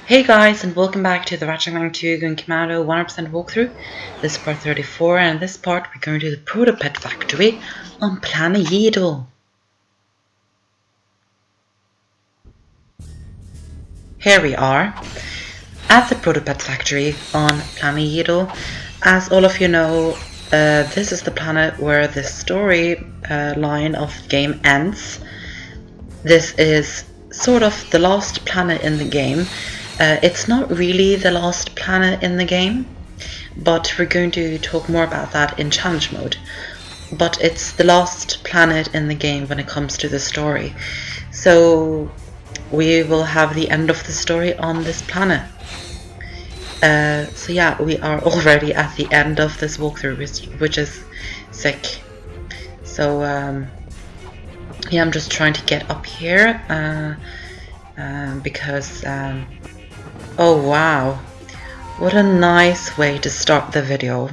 Hey guys, and welcome back to the Ratchet Clank 2 going Commando 100% walkthrough. This is part 34, and in this part we're going to the Protopet factory on planet Yeedil. Here we are at the Protopet factory on planet Yeedil. As all of you know, this is the planet where the story line of the game ends. This is sort of the last planet in the game. It's not really the last planet in the game, but we're going to talk more about that in challenge mode. But it's the last planet in the game when it comes to the story. So we will have the end of the story on this planet. So yeah, we are already at the end of this walkthrough, which is sick. So yeah, I'm just trying to get up here because oh wow, what a nice way to start the video.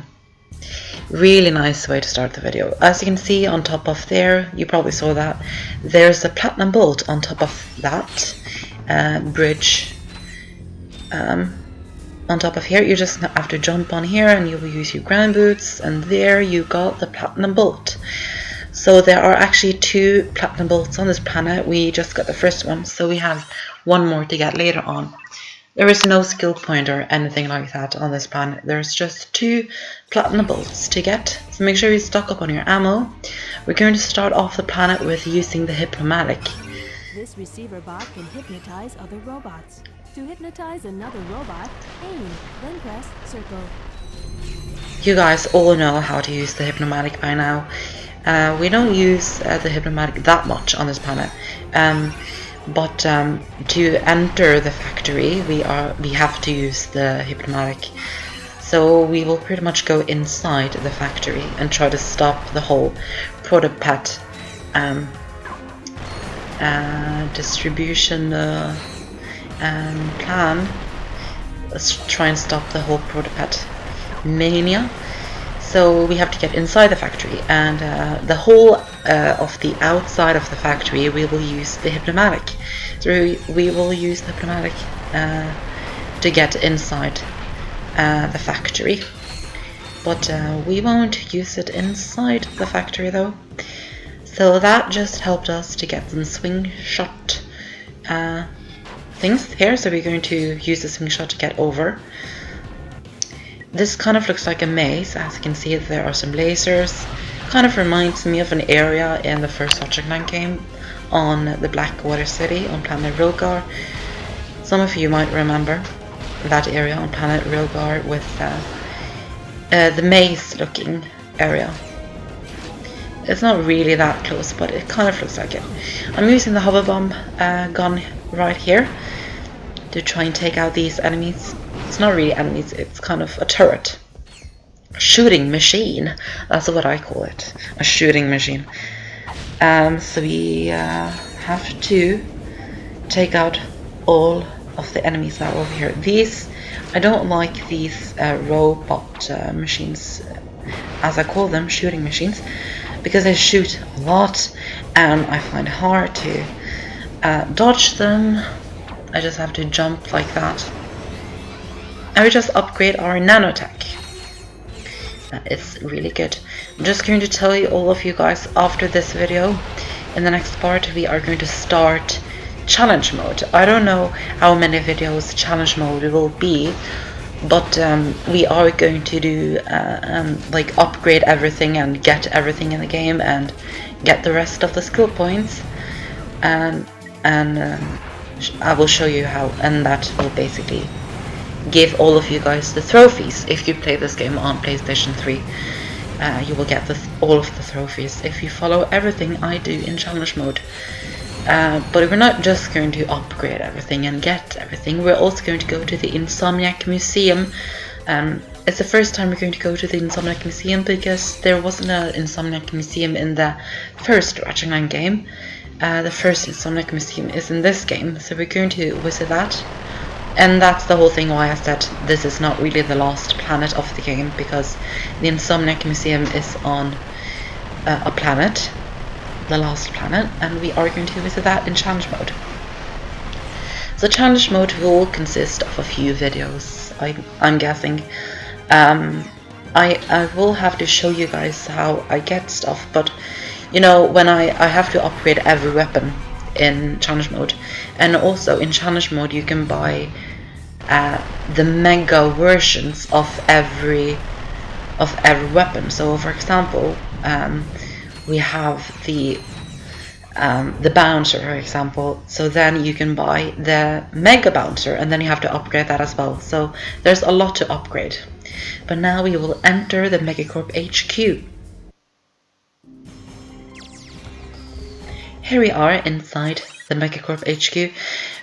Really nice way to start the video. As you can see on top of there, you probably saw that, there's a platinum bolt on top of that bridge. On top of here, you just have to jump on here and you will use your ground boots, and there you got the platinum bolt. So there are actually 2 platinum bolts on this planet. We just got the first one, so we have one more to get later on. There is no skill point or anything like that on this planet. There's just 2 platinum bolts to get, so make sure you stock up on your ammo. We're going to start off the planet with using the Hypnomatic. This receiver bot can hypnotize other robots. To hypnotize another robot, aim, then press circle. You guys all know how to use the Hypnomatic by now. We don't use the Hypnomatic that much on this planet. But to enter the factory, we have to use the Hypnomatic. So we will pretty much go inside the factory and try to stop the whole Protopet distribution plan. Let's try and stop the whole Protopet mania. So we have to get inside the factory, and the whole of the outside of the factory we will use the Hypnomatic. So we will use the Hypnomatic to get inside the factory. But we won't use it inside the factory though. So that just helped us to get some swing shot things here. So we're going to use the swing shot to get over. This kind of looks like a maze. As you can see, there are some lasers. Kind of reminds me of an area in the first Ratchet Clank game on the Blackwater City on planet Rilgar. Some of you might remember that area on planet Rilgar with the maze-looking area. It's not really that close, but it kind of looks like it. I'm using the hover bomb gun right here to try and take out these enemies. It's not really enemies, it's kind of a turret. Shooting machine, that's what I call it. A shooting machine. So we have to take out all of the enemies that are over here. These, I don't like these robot machines, as I call them, shooting machines, because they shoot a lot and I find it hard to dodge them. I just have to jump like that. And we just upgrade our nanotech. It's really good. I'm just going to tell you, all of you guys, after this video, in the next part we are going to start challenge mode. I don't know how many videos challenge mode will be, but we are going to do like upgrade everything and get everything in the game and get the rest of the skill points, and I will show you how, and that will basically give all of you guys the trophies. If you play this game on PlayStation 3, you will get all of the trophies if you follow everything I do in challenge mode. But we're not just going to upgrade everything and get everything, we're also going to go to the Insomniac Museum. It's the first time we're going to go to the Insomniac Museum because there wasn't an Insomniac Museum in the first Ratchet Clank game. The first Insomniac Museum is in this game, so we're going to visit that. And that's the whole thing why I said this is not really the last planet of the game, because the Insomniac Museum is on a planet, the last planet, and we are going to visit that in challenge mode. So challenge mode will consist of a few videos, I'm guessing. I will have to show you guys how I get stuff, but you know, when I have to upgrade every weapon in challenge mode, and also in challenge mode you can buy the mega versions of every weapon. So for example, we have the bouncer, for example, so then you can buy the mega bouncer and then you have to upgrade that as well. So there's a lot to upgrade. But now we will enter the Megacorp HQ. Here we are inside the Megacorp HQ.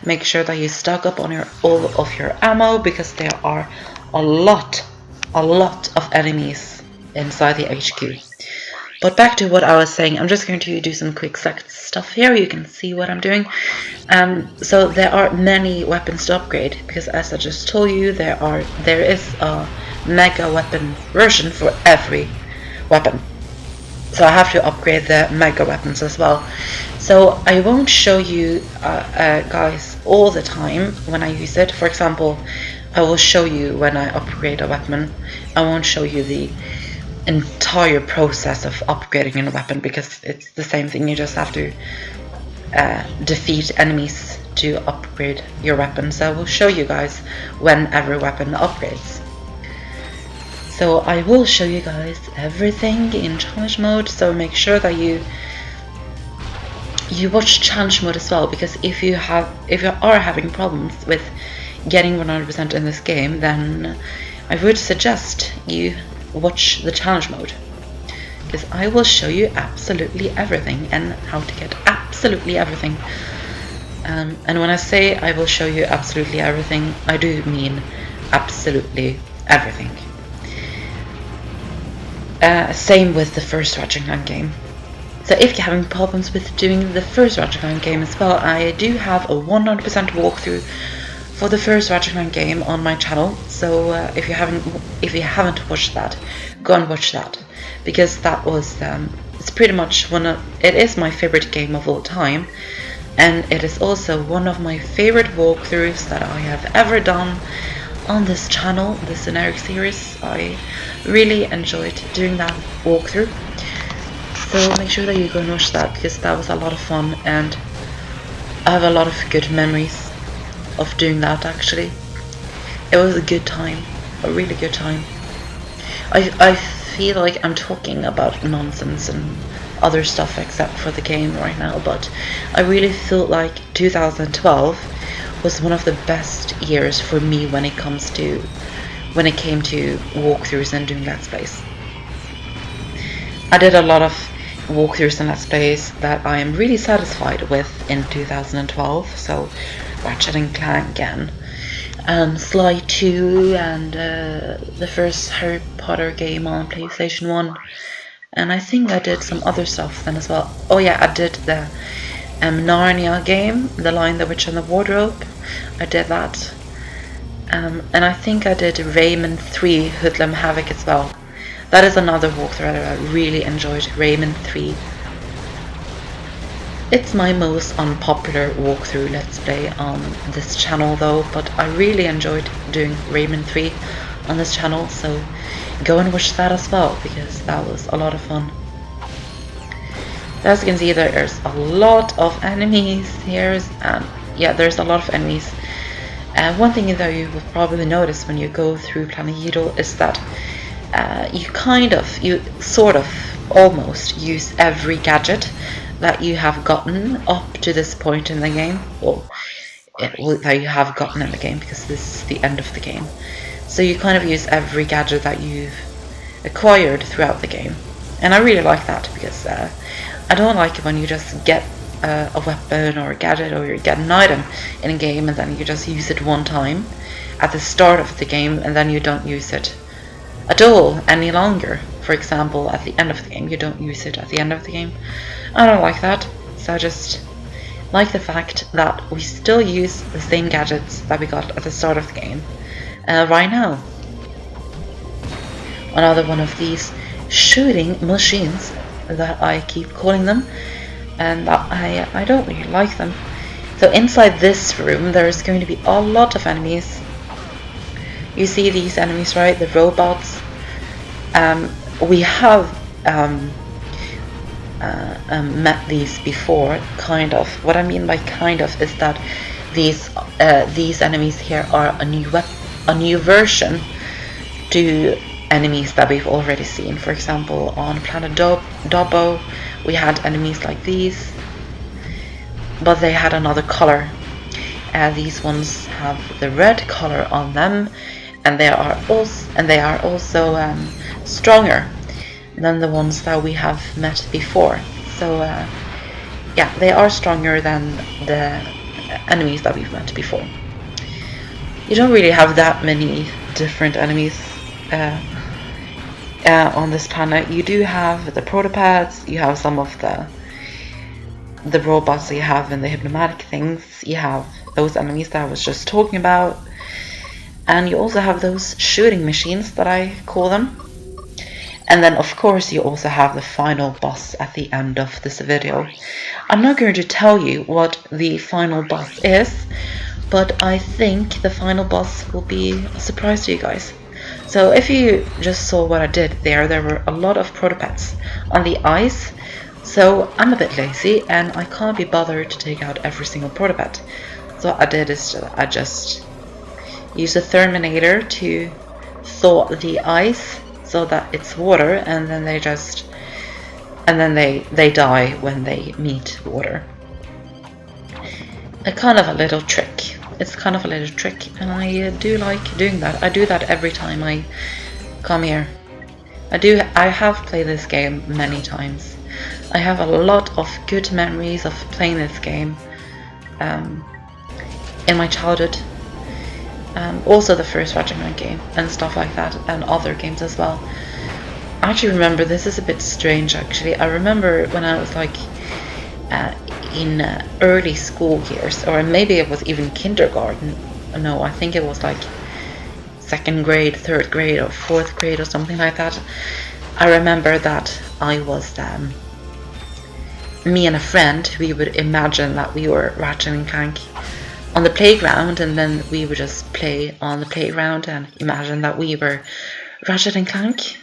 Make sure that you stock up on all of your ammo, because there are a lot of enemies inside the HQ. But back to what I was saying, I'm just going to do some quick stuff here. You can see what I'm doing. So there are many weapons to upgrade, because as I just told you, there is a mega weapon version for every weapon. So I have to upgrade the mega weapons as well. So I won't show you guys all the time when I use it. For example, I will show you when I upgrade a weapon. I won't show you the entire process of upgrading a weapon, because it's the same thing. You just have to defeat enemies to upgrade your weapon. So I will show you guys when every weapon upgrades. So I will show you guys everything in challenge mode, so make sure that you watch challenge mode as well, because if you are having problems with getting 100% in this game, then I would suggest you watch the challenge mode, because I will show you absolutely everything and how to get absolutely everything. And when I say I will show you absolutely everything, I do mean absolutely everything. Same with the first Ratchet Clank game. So if you're having problems with doing the first Ratchet Clank game as well, I do have a 100% walkthrough for the first Ratchet Clank game on my channel. So if you haven't watched that, go and watch that, because that was it's pretty much it is my favorite game of all time, and it is also one of my favorite walkthroughs that I have ever done on this channel, LizAndErikSeries. I really enjoyed doing that walkthrough, so make sure that you go and watch that, because that was a lot of fun and I have a lot of good memories of doing that. Actually, it was a good time, a really good time. I feel like I'm talking about nonsense and other stuff except for the game right now, but I really feel like 2012 was one of the best years for me when it came to walkthroughs and doing Let's Plays. I did a lot of walkthroughs and Let's Plays that I am really satisfied with in 2012. So Ratchet and Clank and Sly 2 and the first Harry Potter game on PlayStation 1. And I think I did some other stuff then as well. Oh yeah, I did the Narnia game, The Lion, the Witch and the Wardrobe. I did that. And I think I did Rayman 3 Hoodlum Havoc as well. That is another walkthrough that I really enjoyed, Rayman 3. It's my most unpopular walkthrough Let's Play on this channel though, but I really enjoyed doing Rayman 3 on this channel, so go and watch that as well, because that was a lot of fun. As you can see, there's a lot of enemies here, and yeah, there's a lot of enemies. One thing that you will probably notice when you go through Planet Yeedil is that you sort of almost use every gadget that you have gotten up to this point in the game, or that you have gotten in the game, because this is the end of the game. So you kind of use every gadget that you've acquired throughout the game, and I really like that, because I don't like it when you just get a weapon or a gadget, or you get an item in a game and then you just use it one time at the start of the game and then you don't use it at all any longer. For example, at the end of the game, you don't use it at the end of the game. I don't like that, so I just like the fact that we still use the same gadgets that we got at the start of the game right now. Another one of these shooting machines that I keep calling them, and I don't really like them. So inside this room there is going to be a lot of enemies. You see these enemies, right? The robots. We have met these before, kind of. What I mean by kind of is that these enemies here are a new version to enemies that we've already seen. For example, on Planet Dobbo, we had enemies like these, but they had another color. These ones have the red color on them, and they are also stronger than the ones that we have met before. So yeah, they are stronger than the enemies that we've met before. You don't really have that many different enemies on this planet. You do have the Protopets, you have some of the robots you have in the hypnomatic things, you have those enemies that I was just talking about, and you also have those shooting machines that I call them. And then of course you also have the final boss at the end of this video. I'm not going to tell you what the final boss is, but I think the final boss will be a surprise to you guys. So if you just saw what I did there were a lot of Protopets on the ice. So I'm a bit lazy and I can't be bothered to take out every single Protopet. So what I did is I just used a Terminator to thaw the ice so that it's water, and then they die when they meet water. It's kind of a little trick, and I do like doing that. I do that every time I come here. I have played this game many times. I have a lot of good memories of playing this game in my childhood. Also the first Ratchet Clank game and stuff like that, and other games as well. I actually remember, this is a bit strange actually, I remember when I was like in early school years, or maybe it was even kindergarten. No, I think it was like 2nd grade, 3rd grade, or 4th grade or something like that. I remember that I was me and a friend, we would imagine that we were Ratchet and Clank on the playground, and then we would just play on the playground and imagine that we were Ratchet and Clank.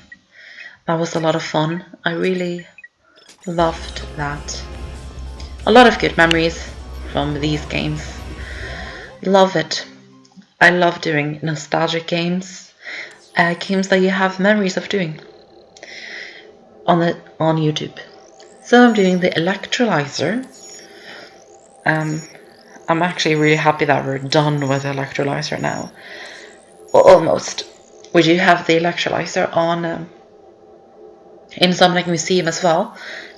That was a lot of fun. I really loved that. A lot of good memories from these games. Love it. I love doing nostalgic games. Games that you have memories of doing on YouTube. So I'm doing the electrolyzer. I'm actually really happy that we're done with the electrolyzer now. Well, almost. We do have the electrolyzer on in Summoning Museum as well,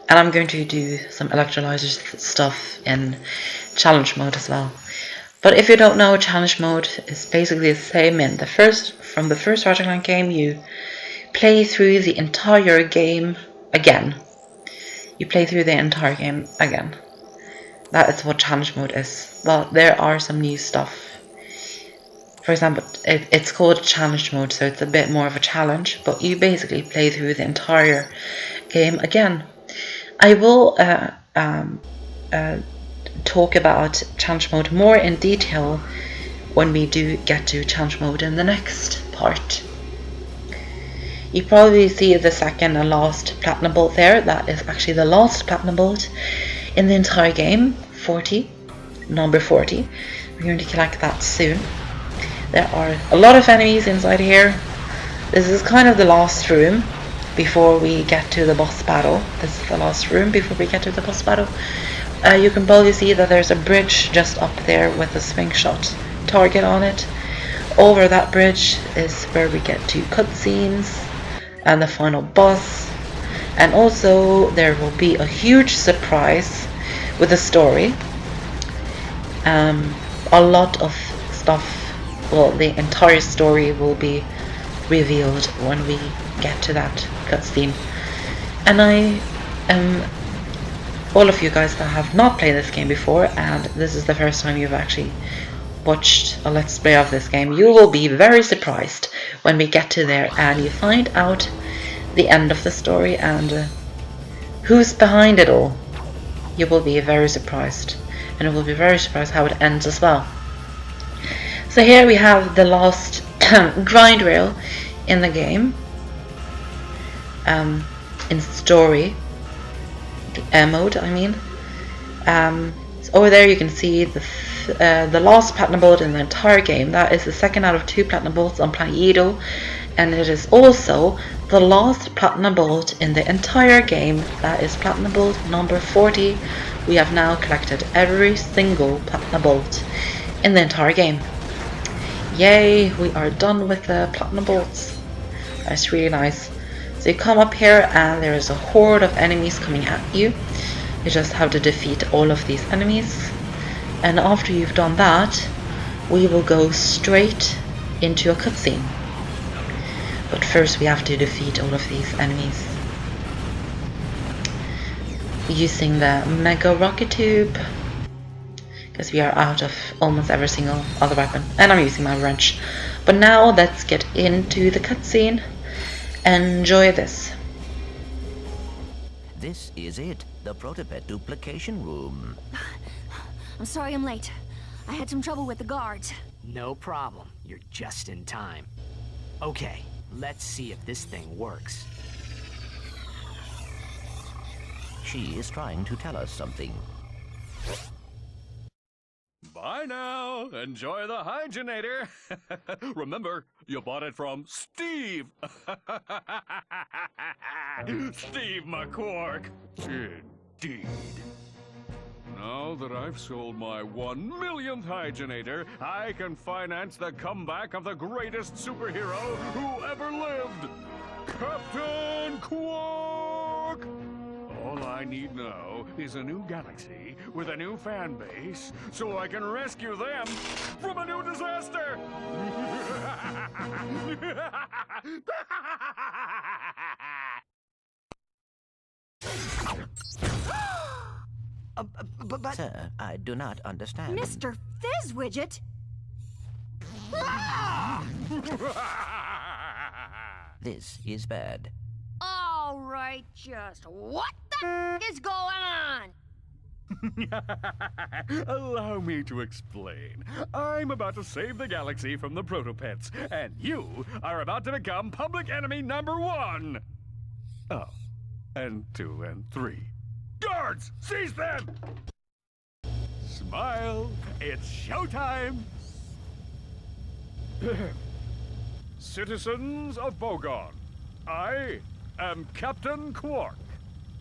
and I'm going to do some electrolyzer stuff in challenge mode as well. But if you don't know, challenge mode is basically the same from the first Ratchet Clank game. You play through the entire game again. That is what challenge mode is. But there are some new stuff. For example, it's called challenge mode, so it's a bit more of a challenge, but you basically play through the entire game again. I will talk about challenge mode more in detail when we do get to challenge mode in the next part. You probably see the second and last platinum bolt there. That is actually the last platinum bolt in the entire game, number 40. We're going to collect that soon. There are a lot of enemies inside here. This is kind of the last room before we get to the boss battle. You can probably see that there's a bridge just up there with a swing shot target on it. Over that bridge is where we get to cutscenes and the final boss. And also there will be a huge surprise with the story. A lot of stuff. Well, the entire story will be revealed when we get to that cutscene. And all of you guys that have not played this game before, and this is the first time you've actually watched a let's play of this game, you will be very surprised when we get to there and you find out the end of the story and who's behind it all. You will be very surprised. and you will be very surprised how it ends as well. So here we have the last grind rail in the game, in story mode, I mean. So over there you can see the last platinum bullet in the entire game. That is the second out of 2 platinum bullets on planet Yeedil, and it is also the last platinum bullet in the entire game. That is platinum bullet number 40. We have now collected every single platinum bullet in the entire game. Yay, we are done with the platinum bullets. That's really nice. So you come up here and there is a horde of enemies coming at you. You just have to defeat all of these enemies. And after you've done that, we will go straight into a cutscene. But first we have to defeat all of these enemies using the Mega Rocket Tube, because we are out of almost every single other weapon, and I'm using my wrench. But now let's get into the cutscene. Enjoy this. This is it, the Protopet duplication room. I'm sorry I'm late. I had some trouble with the guards. No problem. You're just in time. Okay, let's see if this thing works. She is trying to tell us something. Bye now. Enjoy the hygienator. Remember, you bought it from Steve. Steve McQuark. Indeed. Now that I've sold my 1 millionth hygienator, I can finance the comeback of the greatest superhero who ever lived, Captain Quark! All I need now is a new galaxy with a new fan base, so I can rescue them from a new disaster! But... Sir, I do not understand. Mr. Fizzwidget? This is bad. All right, just what the is going on? Allow me to explain. I'm about to save the galaxy from the Protopets, and you are about to become public enemy number 1! Oh, and 2 and 3. Guards, seize them! Smile, it's showtime! Citizens of Bogon, I am Captain Quark.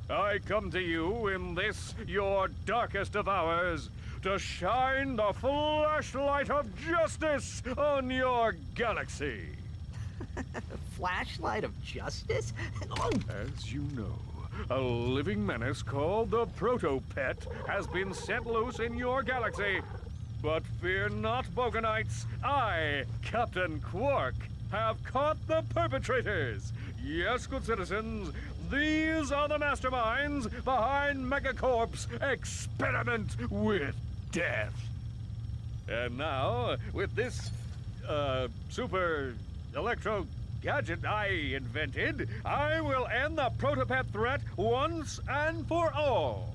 I come to you in this, your darkest of hours, to shine the flashlight of justice on your galaxy. Flashlight of justice? As you know, a living menace called the Protopet has been set loose in your galaxy. But fear not, Bogonites. I, Captain Quark, have caught the perpetrators. Yes, good citizens, these are the masterminds behind Megacorp's experiment with death. And now, with this, super electro gadget I invented, I will end the Protopet threat once and for all.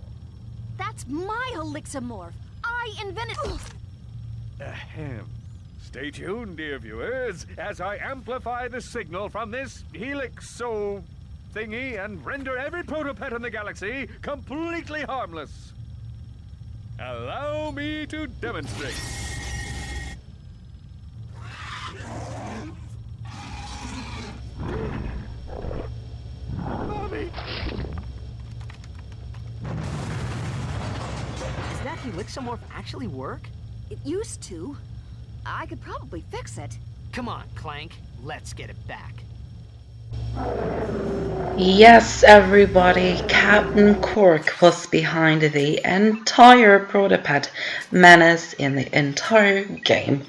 That's my Elixamorph. I invented... Ahem. Stay tuned, dear viewers, as I amplify the signal from this helixo thingy and render every Protopet in the galaxy completely harmless. Allow me to demonstrate. Mommy! Does that Helixamorph actually work? It used to. I could probably fix it. Come on, Clank. Let's get it back. Yes, everybody, Captain Quark was behind the entire Protopet menace in the entire game.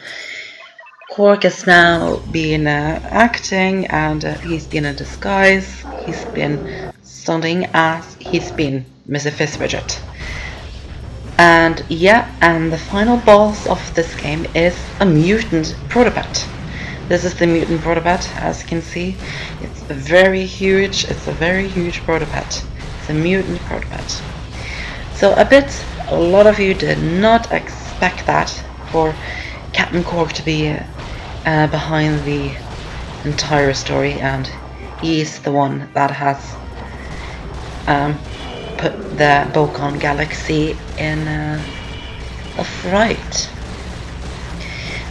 Quark has now been acting, and he's been in disguise. He's been stunting as he's been Mr. Fizzwidget. And yeah, and the final boss of this game is a mutant Protopet. This is the mutant Protopet, as you can see. It's very huge. It's a very huge Protopet. It's a mutant Protopet. So a bit a lot of you did not expect that, for Captain Cork to be behind the entire story, and he's the one that has put the Bocon Galaxy in a fright.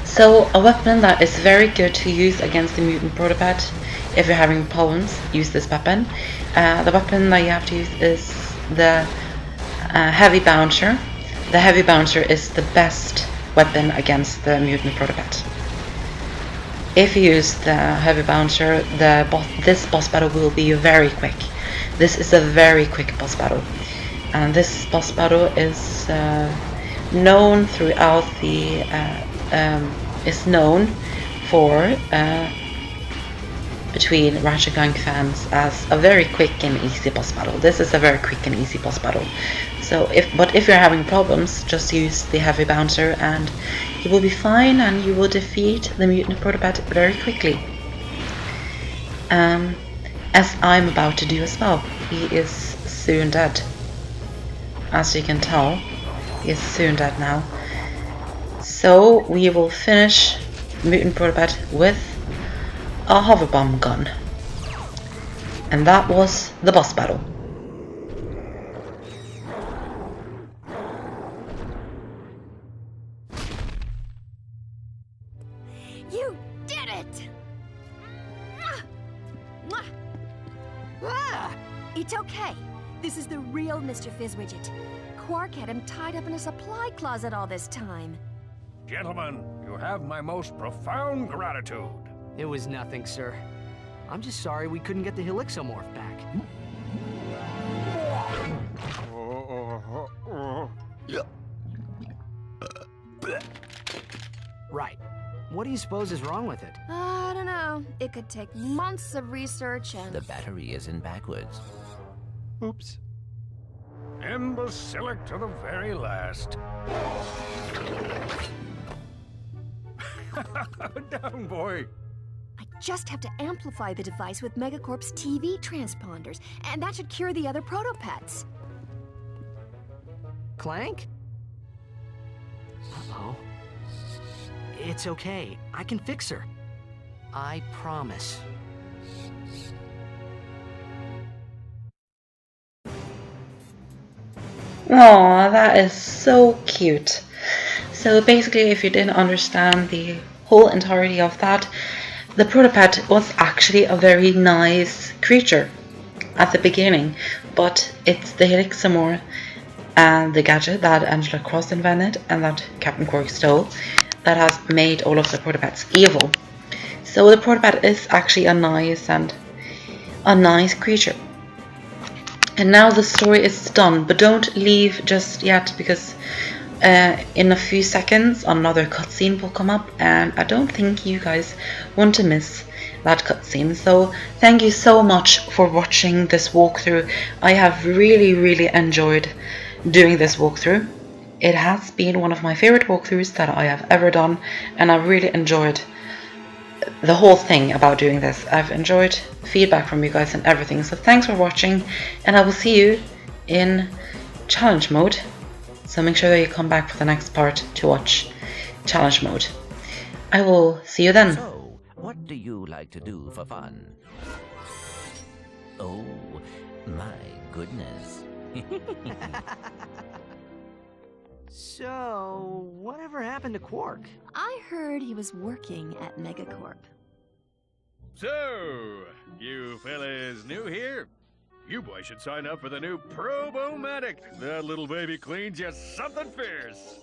So a weapon that is very good to use against the mutant Protopet. If you're having problems, use this weapon. The weapon that you have to use is the Heavy Bouncer. The Heavy Bouncer is the best weapon against the mutant Protopet. If you use the Heavy Bouncer, this boss battle will be very quick. This is a very quick boss battle, and this boss battle is known throughout the is known for between Ratchet Clank fans as a very quick and easy boss battle. This is a very quick and easy boss battle. So if you're having problems, just use the Heavy Bouncer and you will be fine, and you will defeat the mutant Protopet very quickly. As I'm about to do as well. He is soon dead. As you can tell, he is soon dead now. So we will finish mutant Protopet with a hover bomb gun. And that was the boss battle. You did it! It's okay. This is the real Mr. Fizzwidget. Quark had him tied up in a supply closet all this time. Gentlemen, you have my most profound gratitude. It was nothing, sir. I'm just sorry we couldn't get the Helixomorph back. Right. What do you suppose is wrong with it? I don't know. It could take months of research and... The battery isn't backwards. Oops. Imbecilic to the very last. Down, boy. I just have to amplify the device with Megacorp's TV transponders, and that should cure the other Protopets. Clank? Uh-oh. It's okay. I can fix her. I promise. Aw, that is so cute. So basically, if you didn't understand the whole entirety of that, the Protopet was actually a very nice creature at the beginning, but it's the Helixomorph and the gadget that Angela Cross invented and that Captain Quark stole that has made all of the Protopets evil. So the Protopet is actually a nice creature. And now the story is done, but don't leave just yet, because in a few seconds another cutscene will come up, and I don't think you guys want to miss that cutscene. So thank you so much for watching this walkthrough. I have really enjoyed doing this walkthrough. It has been one of my favorite walkthroughs that I have ever done, and I really enjoyed the whole thing about doing this. I've enjoyed feedback from you guys and everything, so thanks for watching, and I will see you in challenge mode. So make sure that you come back for the next part to watch challenge mode. I will see you then. So, what do you like to do for fun? Oh, my goodness. So, whatever happened to Quark? I heard he was working at Megacorp. So, you fellas new here? You boys should sign up for the new Probomatic. That little baby cleans you something fierce.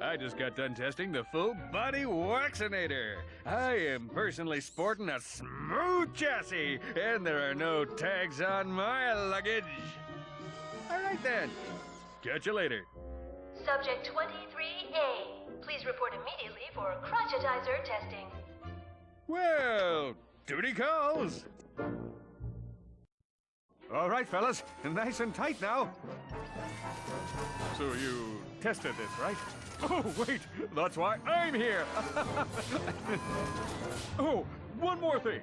I just got done testing the full body Waxinator. I am personally sporting a smooth chassis, and there are no tags on my luggage. All right then. Catch you later. Subject 23A, please report immediately for crotchetizer testing. Well, duty calls. All right, fellas, nice and tight now. So you tested this, right? Oh, wait, that's why I'm here. Oh, one more thing.